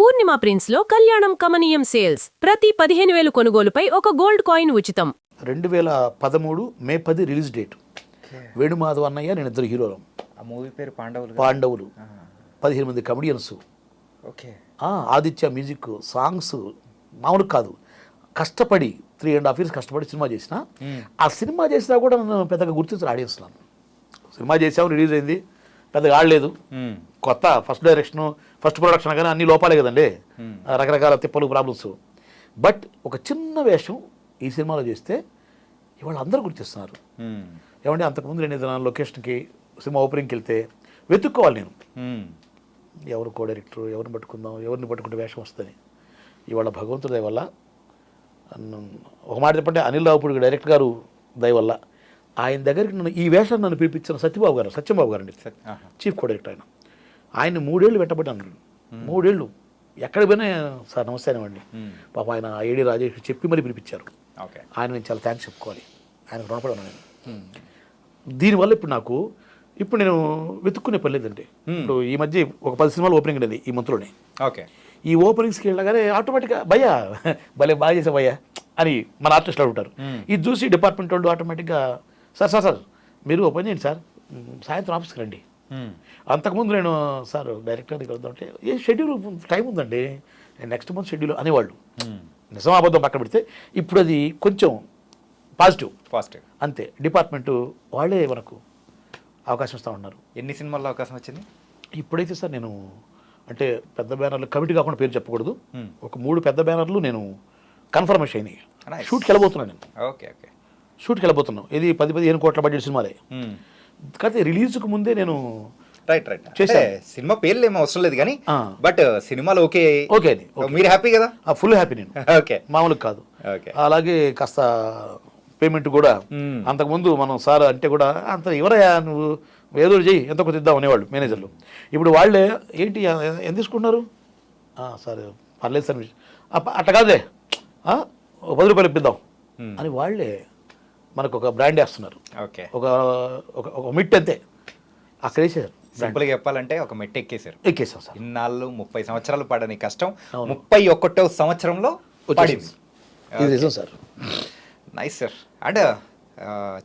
పూర్ణిమ prince లో కళ్యాణం కమనీయం సేల్స్ ప్రతి 15,000 కొనుగోలుపై ఒక గోల్డ్ కాయిన్ ఉచితం. 2013 మే 10 రిలీజ్ డేట్. వేణుమాధవ్ అన్నయ్య నేను ఇద్దరు హీరోలు. ఆ మూవీ పేరు పాండవులు 15 మంది comedians. Okay. Aditya music, songs మామూలు కాదు. కష్టపడి 3.5 years కష్టపడి సినిమా చేసిన. ఆ సినిమా చేసినా కూడా నన్ను పెద్దగా గుర్తించారు ఆడియన్స్. నన్ను సినిమా చేసాము, రిలీజ్ అయింది, పెద్దగా ఆడలేదు. కొత్త ఫస్ట్ డైరెక్షన్, ఫస్ట్ ప్రొడక్షన్ కానీ అన్ని లోపాలే కదండి, రకరకాల తిప్పలు, ప్రాబ్లమ్స్. బట్ ఒక చిన్న వేషం ఈ సినిమాలో చేస్తే ఇవాళ అందరూ గుర్తిస్తున్నారు. ఏమంటే అంతకుముందు నేను ఏదైనా లొకేషన్కి సినిమా ఓపెనింగ్కి వెళ్తే వెతుక్కోవాలి నేను, ఎవరు కో డైరెక్టర్, ఎవరిని పట్టుకుందాం, ఎవరిని పట్టుకుంటే వేషం వస్తుంది. ఇవాళ భగవంతుడి దయ వల్ల, ఒక మాట చెప్పంటే అనిల్ రావుపూడి డైరెక్టర్ గారు దయ వల్ల ఆయన దగ్గరికి నన్ను ఈ వేషాన్ని నన్ను పిలిపించిన సత్యబాబు గారు అండి, చీఫ్ కో డైరెక్టర్. ఆయన 3 ఏళ్ళు వెంటబడ్డాను. 3 ఏళ్ళు ఎక్కడికి పోయినా సార్ నమస్తే అనేవాడిని. పాప ఆయన ఏడి రాజేష్ చెప్పి మరీ పిలిపించారు. ఆయన నేను చాలా థ్యాంక్స్ చెప్పుకోవాలి, ఆయనకు రుణపడి ఉన్నాను నేను. దీనివల్ల ఇప్పుడు నేను వెతుక్కునే పని లేదండి. ఇప్పుడు ఈ మధ్య ఒక 10 సినిమాలు ఓపెనింగ్ ఉండేది ఈ మంత్లోనే. ఈ ఓపెనింగ్స్కి వెళ్ళగానే ఆటోమేటిక్గా భయ్యా భలే బాగా చేసా భయ్యా అని మన ఆర్టిస్టులు అడుగుతారు. ఇది చూసి డిపార్ట్మెంట్ వాళ్ళు ఆటోమేటిక్గా సార్ మీరు ఓపెన్ చేయండి సార్, సాయంత్రం ఆఫీస్కి రండి. అంతకుముందు నేను సార్ డైరెక్టర్ దగ్గర వద్దామంటే ఏ షెడ్యూల్ టైం ఉందండి, నెక్స్ట్ మంత్ షెడ్యూల్ అనేవాళ్ళు. నిజం అబద్ధం పక్కన పెడితే ఇప్పుడు అది కొంచెం పాజిటివ్ అంతే. డిపార్ట్మెంటు వాళ్ళే మనకు అవకాశం ఇస్తూ ఉన్నారు. ఎన్ని సినిమాల్లో అవకాశం వచ్చింది ఇప్పుడైతే సార్? నేను అంటే పెద్ద బ్యానర్లు కమిటీ కాకుండా పేరు చెప్పకూడదు, ఒక 3 పెద్ద బ్యానర్లు నేను కన్ఫర్మేషన్ అయినాయి. షూట్కి వెళ్ళబోతున్నాను నేను. షూట్కి వెళ్ళబోతున్నాం. ఇది 10-15 కోట్ల బడ్జెట్ సినిమాలే. కాకపోతే రిలీజ్కు ముందే నేను సినిమా పేర్లు ఏమో అవసరం లేదు కానీ బట్ సినిమాలు ఓకే మీరు హ్యాపీ కదా? ఫుల్ హ్యాపీ నేను. ఓకే, మామూలుగా కాదు. అలాగే కాస్త పేమెంట్ కూడా అంతకుముందు మనం సార్ అంటే కూడా అంత ఎవరయ్యా నువ్వు ఏదో చెయ్యి, ఎంత కొంత ఇద్దాం అనేవాళ్ళు మేనేజర్లు. ఇప్పుడు వాళ్ళే ఏంటి ఎంత తీసుకుంటున్నారు సార్, పర్లేదు సార్, అట్లా కాదే 10 రూపాయలు ఇప్పిద్దాం అని వాళ్ళే మనకు ఒక బ్రాండ్ వేస్తున్నారు. ఒక మిట్ అంతే అక్కడ వేసేసారు. సింపుల్గా చెప్పాలంటే ఒక మెట్టు ఎక్కేసాం సార్. ఇన్నాళ్ళు 30 సంవత్సరాలు పడని కష్టం 31వ సంవత్సరంలో పడింది. ఇది నిజం సార్. Nice sir. అండ్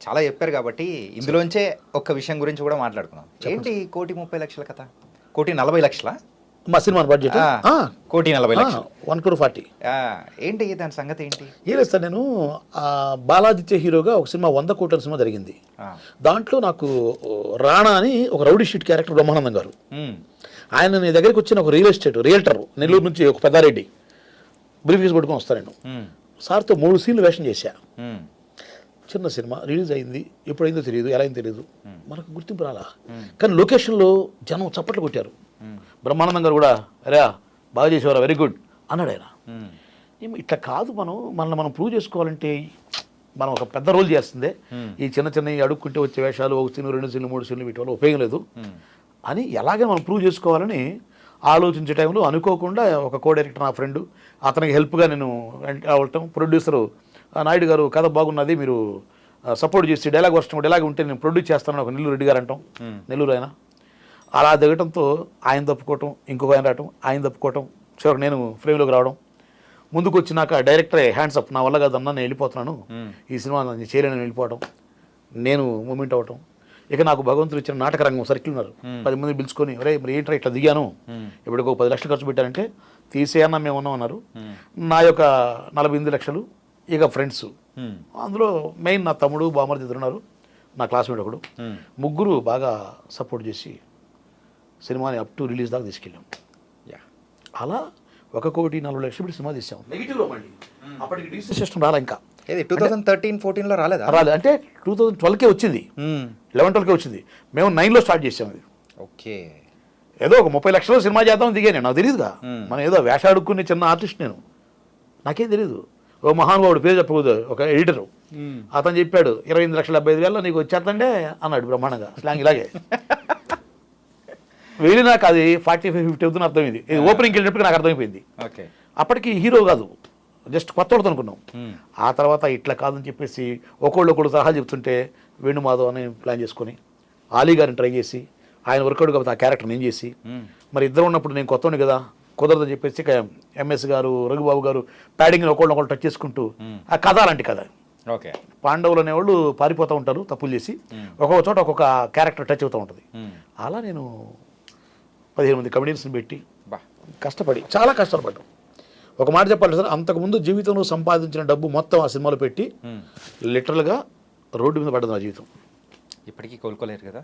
చాలా చెప్పారు కాబట్టి ఇందులోంచే ఒక విషయం గురించి కూడా మాట్లాడుకుందాం. ఏంటి 1,30,00,000 కథ? 1,40,00,000 మా సినిమా బడ్జెట్ 1,40,00,000 1,40,00,000. ఏంటి దాని సంగతి ఏంటి? ఏం లేదు సార్, నేను బాలాదిత్య హీరోగా ఒక సినిమా 100 కోట్ల సినిమా జరిగింది. దాంట్లో నాకు రాణా అని ఒక రౌడీ షీట్ క్యారెక్టర్ బ్రహ్మానందం గారు, ఆయన నీ దగ్గరికి వచ్చిన ఒక రియల్టర్ నెల్లూరు నుంచి ఒక పెద్దారెడ్డి బ్రీఫ్ కేసు పట్టుకొని వస్తాను. నేను సార్తో 3 సీన్లు వేషం చేశా. చిన్న సినిమా రిలీజ్ అయింది, ఎప్పుడైందో తెలియదు, ఎలా అయిందో తెలియదు, మనకు గుర్తింపు రాలా. కానీ లొకేషన్లో జనం చప్పట్లు కొట్టారు. బ్రహ్మానందం గారు కూడా అరే బాగా చేసేవారా, వెరీ గుడ్ అన్నాడు ఆయన. ఇట్లా కాదు, మనం ప్రూవ్ చేసుకోవాలంటే మనం ఒక పెద్ద రోల్ చేస్తుందే, ఈ చిన్న అడుక్కుంటే వచ్చే వేషాలు 1 సీన్ 2 సీన్లు 3 సీన్లు వీటి వల్ల ఉపయోగం లేదు అని ఎలాగే మనం ప్రూవ్ చేసుకోవాలని ఆలోచించే టైంలో అనుకోకుండా ఒక కో డైరెక్టర్ నా ఫ్రెండ్, అతనికి హెల్ప్గా నేను అవటం, ప్రొడ్యూసరు నాయుడు గారు కథ బాగున్నది మీరు సపోర్ట్ చేసి డైలాగ్ ఉంటే నేను ప్రొడ్యూస్ చేస్తానని ఒక నెల్లూరు రెడ్డి గారు అంటాం, నెల్లూరు ఆయన. అలా దిగటంతో ఆయన తప్పుకోవటం, ఇంకొక ఆయన రావటం, ఆయన తప్పుకోవటం, చివరికి నేను ఫ్రేమ్లోకి రావడం. ముందుకు వచ్చినాక డైరెక్టరే హ్యాండ్స్ అప్, నా వల్ల కాదన్నా నేను వెళ్ళిపోతున్నాను, ఈ సినిమా నేను చేయలేని వెళ్ళిపోవడం, నేను మూమెంట్ అవ్వటం. ఇక నాకు భగవంతుడు ఇచ్చిన నాటక రంగం సర్కిల్ ఉన్నారు, 10 మంది పిలుచుకొని ఒరే మరి ఏంట్రా ఇట్లా దిగాను, ఇప్పుడు ఒక 10 లక్షలు ఖర్చు పెట్టారంటే తీసేయన్నా మేము ఉన్నాం అన్నారు. నా యొక్క 48 లక్షలు ఇక ఫ్రెండ్స్, అందులో మెయిన్ నా తమ్ముడు బామర్ది ఉన్నారు, నా క్లాస్మేట్ ఒకడు, ముగ్గురు బాగా సపోర్ట్ చేసి సినిమాని అప్ టు రిలీజ్ దాకా తీసుకెళ్ళాం. అలా 1,40,00,000 సినిమా తీసాం. నెగిటివ్లో మళ్ళీ అప్పటికి డిజిటల్ సిస్టమ్ రాలే, ఇంకా 2013-14లో రాలేదు అంటే 2012కే వచ్చింది, 11-12కే వచ్చింది. మేము 9లో స్టార్ట్ చేసాం. అది ఓకే, ఏదో ఒక 30 లక్షలు సినిమా చేద్దాం దిగాను, నాకు తెలియదుగా. మనం ఏదో వేష అడుక్కునే చిన్న ఆర్టిస్ట్ నేను, నాకేం తెలియదు. ఓ మహానుభావుడు పేరు చెప్పకూడదు, ఒక ఎడిటరు, అతను చెప్పాడు 28,75,000 నీకు వచ్చేద్దండే అన్నాడు బ్రహ్మాండంగా, స్లాంగ్ ఇలాగే. వెళ్ళి నాకు అది 45-50 అవుతుంది అర్థమైంది. ఇది ఓపెనింగ్కి వెళ్ళినప్పటికీ నాకు అర్థమైపోయింది. అప్పటికి హీరో కాదు, జస్ట్ కొత్తవాడు అనుకున్నాం. ఆ తర్వాత ఇట్లా కాదని చెప్పేసి ఒకళ్ళు సలహాలు చెప్తుంటే వేణుమాధవ్ అని ప్లాన్ చేసుకొని ఆలీ గారిని ట్రై చేసి ఆయన వర్కౌట్ కాబట్టి ఆ క్యారెక్టర్ నేను చేసి, మరి ఇద్దరు ఉన్నప్పుడు నేను కొత్తవాడిని కదా, కుదరదని చెప్పేసి ఇక ఎంఎస్ గారు రఘుబాబు గారు ప్యాడింగ్ని ఒకళ్ళు టచ్ చేసుకుంటూ ఆ కథ అలాంటి కథ. ఓకే. పాండవులు అనేవాళ్ళు పారిపోతూ ఉంటారు తప్పులు చేసి, ఒక్కొక్క చోట ఒక్కొక్క క్యారెక్టర్ టచ్ అవుతూ ఉంటుంది. అలా నేను 15 మంది కమెడియన్స్ని పెట్టి కష్టపడి చాలా కష్టపడ్డాం. ఒక మాట చెప్పాలి సార్, అంతకుముందు జీవితంలో సంపాదించిన డబ్బు మొత్తం ఆ సినిమాలో పెట్టి లిటరల్గా రోడ్డు మీద పడ్డది నా జీవితం. ఇప్పటికీ కోలుకోలేరు కదా.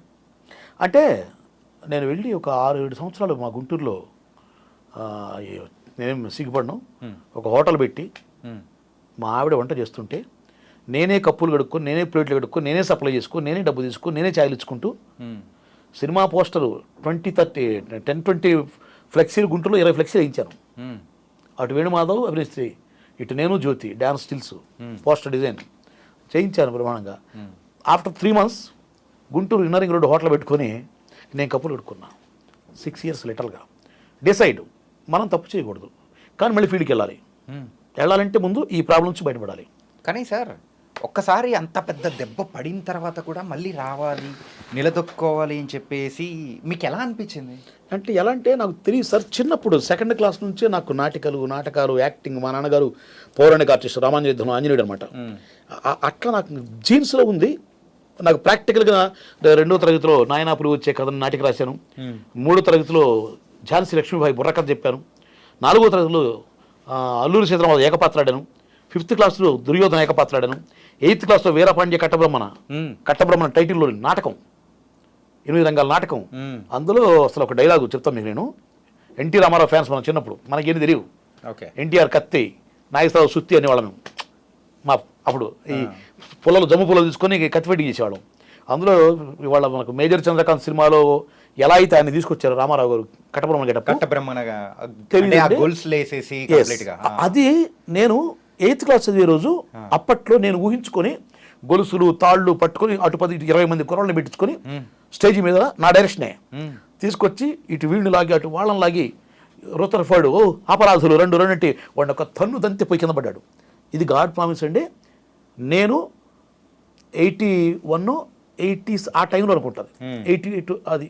అంటే నేను వెళ్ళి ఒక 6-7 సంవత్సరాలు మా గుంటూరులో నేనేం సిగ్గుపడినాం, ఒక హోటల్ పెట్టి మా ఆవిడ వంట చేస్తుంటే నేనే కప్పులు కడుక్కొని, నేనే ప్లేట్లు కడుక్కొని, నేనే సప్లై చేసుకొని, నేనే డబ్బు తీసుకొని, నేనే ఛాయలు ఇచ్చుకుంటూ సినిమా పోస్టరు 10-20 ఫ్లెక్సీలు గుంటూరులో 20 ఫ్లెక్సీలు వేయించాను. అటు వేణుమాధవ్ అభినేత్రి, ఇటు నేను జ్యోతి డ్యాన్స్ స్టిల్స్ పోస్టర్ డిజైన్ చేయించాను ప్రమాణంగా. After 3 months Guntur inner ring road hotel పెట్టుకొని నేను కప్పులు కడుక్కున్నా. 6 years లిటరల్గా డిసైడ్ మనం తప్పు చేయకూడదు, కానీ మళ్ళీ ఫీల్డ్కి వెళ్ళాలంటే ముందు ఈ ప్రాబ్లం నుంచి బయటపడాలి. కానీ సార్ ఒక్కసారి అంత పెద్ద దెబ్బ పడిన తర్వాత కూడా మళ్ళీ రావాలి, నిలదొక్కోవాలి అని చెప్పేసి మీకు ఎలా అనిపించింది? అంటే ఎలా అంటే నాకు తెలియదు సార్, చిన్నప్పుడు 2nd క్లాస్ నుంచే నాకు నాటకాలు, యాక్టింగ్. మా నాన్నగారు పౌరాణిక ఆర్టిస్ట్ రామాంజయుద్ధం ఆంజనేయుడు అనమాట. అట్లా నాకు జీన్స్లో ఉంది. నాకు ప్రాక్టికల్గా 2వ తరగతిలో నాయనాపురి వచ్చే కథను నాటిక రాశాను. 3వ తరగతిలో ఝాన్సీ లక్ష్మీబాయి బుర్రకథ చెప్పాను. 4వ తరగతిలో అల్లూరి సీతారామరాజు ఏకపాత్ర ఆడాను. 5th క్లాస్లో దుర్యోధన ఏకపాత్ర ఆడాను. 8th క్లాస్లో వీరపాండ్య కట్టబ్రహ్మణ టైటిల్లో నాటకం, 8 రంగాల నాటకం. అందులో అసలు ఒక డైలాగు చెప్తాను మీకు నేను. ఎన్టీ రామారావు ఫ్యాన్స్ మనం చిన్నప్పుడు మనకేంటి తెలియదు. ఓకే. ఎన్టీఆర్ కత్తి, నాగేశ్వరరావు సుత్తి అనేవాళ్ళం. మా అప్పుడు ఈ జమ్ము పుల్లలు తీసుకొని కత్తి పెట్టి చేసేవాళ్ళం. అందులో ఇవాళ మనకు మేజర్ చంద్రకాంత్ సినిమాలో ఎలా అయితే ఆయన తీసుకొచ్చారు రామారావు గారు కట్టబ్రహ్మణగా అది నేను 8th క్లాస్ చదివే రోజు అప్పట్లో నేను ఊహించుకొని గొలుసులు తాళ్ళు పట్టుకొని అటు 10-20 మంది కుర్రాళ్ళని పెట్టించుకొని స్టేజ్ మీద నా డైరెక్షనే తీసుకొచ్చి ఇటు వీడిని లాగి అటు వాళ్ళని లాగి రుతర్ఫర్డ్ అపరాధులు 2 అంటే వాడిని ఒక తన్ను దంతి పోయి కింద పడ్డాడు. ఇది గాడ్ ప్రామిస్ అండి. నేను 81, 80s ఆ టైంలో అనుకుంటుంది. 82 అది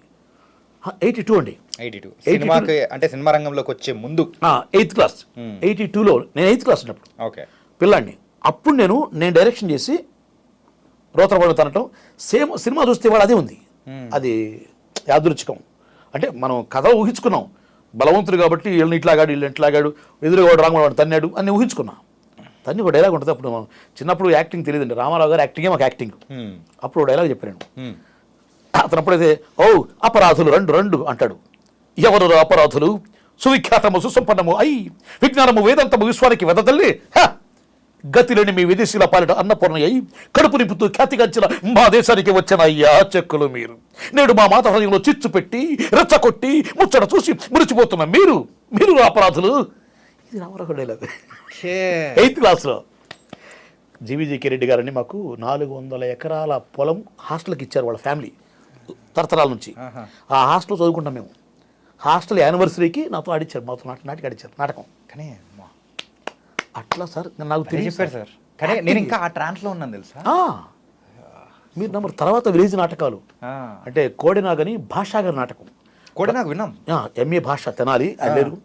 82 అండి. 82 అంటే సినిమా రంగంలోకి వచ్చే ముందు 8th క్లాస్. 82లో నేను 8th క్లాస్ ఉన్నప్పుడు ఓకే పిల్లాడిని. అప్పుడు నేను డైరెక్షన్ చేసి రోతరపడ తనటం సేమ్ సినిమా చూస్తే వాళ్ళు అదే ఉంది. అది యాదృచ్ఛికం. అంటే మనం కథ ఊహించుకున్నాం, బలవంతుడు కాబట్టి వీళ్ళని ఇట్లాగాడు వీళ్ళని ఇట్లాగాడు ఎదురుగా రామరావు తన్నాడు అని ఊహించుకున్నా. తన్ని ఒక డైలాగ్ ఉంటుంది. అప్పుడు చిన్నప్పుడు యాక్టింగ్ తెలియదండి, రామారావు గారు యాక్టింగే మాకు యాక్టింగ్. అప్పుడు ఒక డైలాగ్ చెప్పాను. అతను అప్పుడైతే అపరాధులు 2 అంటాడు. ఎవరు అపరాధులు? సువిఖ్యాతము సుసంపన్నము అయి విజ్ఞానము వేదాంతము విశ్వానికి వెదతల్లి గతిలేని మీ విదేశీల పాలిట అన్నపూర్ణ అయి కడుపు నింపుతూ ఖ్యాతిగంచిన మా దేశానికి వచ్చిన అయ్యా చెక్కులు మీరు. నేడు మా మాత హృదయంలో చిచ్చు పెట్టి రెచ్చకొట్టి ముచ్చట చూసి మురిచిపోతున్న మీరు అపరాధులు. ఇది రామారావు డైలాగ్. 8th క్లాస్లో జీవీజీకే రెడ్డి గారని మాకు 400 ఎకరాల పొలం హాస్టల్కి ఇచ్చారు వాళ్ళ ఫ్యామిలీ తరతరాల నుంచి. ఆ హాస్టల్లో చదువుకుంటాం మేము. హాస్టల్ యానివర్సరీకి నాతో ఆడిచ్చారు, మాతో నాటికి ఆడిచ్చారు నాటకం. కానీ అట్లా సార్ నాకు తెలియదు సార్. కానీ నేను ఇంకా ఆ ట్రాన్స్లో ఉన్నాను తెలుసా. మీరు నమ్మరు. తర్వాత విలేజ్ నాటకాలు అంటే కోడినాగని భాషా గారి నాటకం. కోడినాగ విన్నాం. ఎంఏ భాష తెనాలి అల్లేరు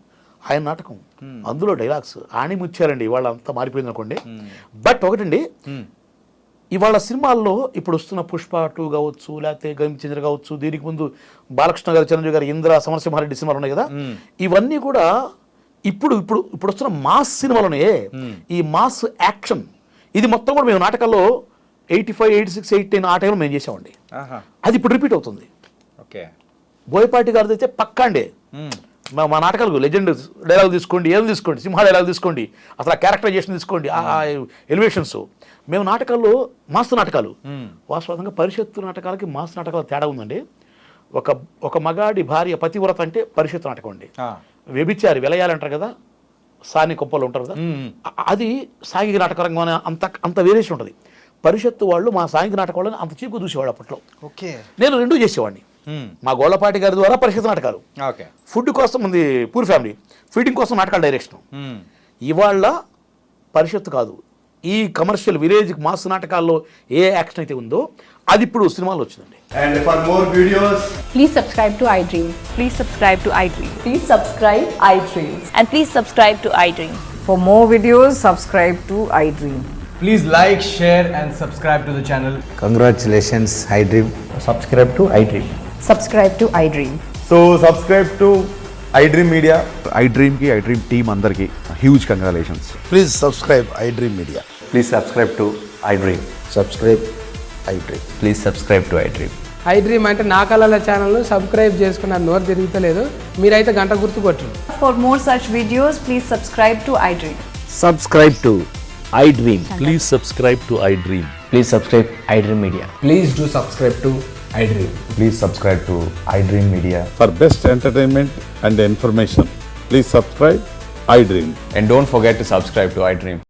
ఆయన నాటకం. అందులో డైలాగ్స్ ఆణిముచ్చారండి. ఇవాళ అంతా మారిపోయింది అనుకోండి. బట్ ఒకటండి, ఇవాళ సినిమాల్లో ఇప్పుడు వస్తున్న పుష్ప 2 కావచ్చు, లేకపోతే గంచంద్ర కావచ్చు, దీనికి ముందు బాలకృష్ణ గారు, చిరంజీవి గారు, ఇంద్ర, సమరసింహారెడ్డి సినిమాలు ఉన్నాయి కదా, ఇవన్నీ కూడా ఇప్పుడు వస్తున్న మాస్ సినిమాలోనే ఈ మాస్ యాక్షన్ ఇది మొత్తం కూడా మేము నాటకాల్లో 85, 86, 89 ఆ టైంలో మేము చేసామండి. అది ఇప్పుడు రిపీట్ అవుతుంది. ఓకే. బోయపాటి గారిది అయితే పక్కా అండి. మా నాటకాలకు లెజెండ్ డైలాగ్ తీసుకోండి, ఏం తీసుకోండి, సింహ డైలాగ్ తీసుకోండి, అసలు ఆ క్యారెక్టరైజేషన్ తీసుకోండి, ఆ ఎలివేషన్స్. మేము నాటకాల్లో మాస్ నాటకాలు వాస్తవంగా పరిషత్తు నాటకాలకి మాస్ నాటకాలు తేడా ఉందండి. ఒక మగాడి భార్య పతివ్రత అంటే పరిషత్తు నాటకం అండి. వ్యభిచారి వెలయాలంటారు కదా, సాని కొంపలు ఉంటారు కదా, అది సాంఘిక నాటక రంగం అనే అంత వేరియేషన్ ఉంటుంది. పరిషత్తు వాళ్ళు మా సాంఘిక నాటక వాళ్ళని అంత చీపు చూసేవాడు అప్పట్లో. ఓకే. నేను 2 చేసేవాడిని. మా గోళ్ళపాటి గారి ద్వారా పరిషత్ నాటకాలు, ఫుడ్ కోసం ఉంది పూర్ ఫ్యామిలీ, ఫీడింగ్ కోసం నాటకాల డైరెక్షన్. ఇవాళ పరిషత్తు కాదు, ఈ కమర్షియల్ విలేజ్ మాస్ నాటకాల్లో ఏ యాక్షన్ అయితే ఉందో అది ఇప్పుడు సినిమాలో వచ్చిందండి. And for more videos, Please subscribe to iDream. Please subscribe to iDream. Please subscribe iDream. And please subscribe to iDream. For more videos, subscribe to iDream. please like, share, and subscribe to the channel. Congratulations, iDream. Subscribe to iDream. Subscribe to iDream. So subscribe to iDream Media. iDream की iDream team अंदर की huge congratulations. Please subscribe iDream Media. Please subscribe to iDream. Subscribe iDream. Please subscribe to iDream. iDream అంటే నా కళల ఛానల్ను subscribe చేసుకున్న నోరు తిరుగుతలేదు, మీరైతే గంట గుర్తు కొట్టండి. For more such videos, please subscribe to iDream. Subscribe to iDream. Please subscribe to iDream. Please subscribe iDream Media. Please do subscribe to iDream. Please subscribe to iDream Media. For best entertainment and information, please subscribe iDream. And don't forget to subscribe to iDream.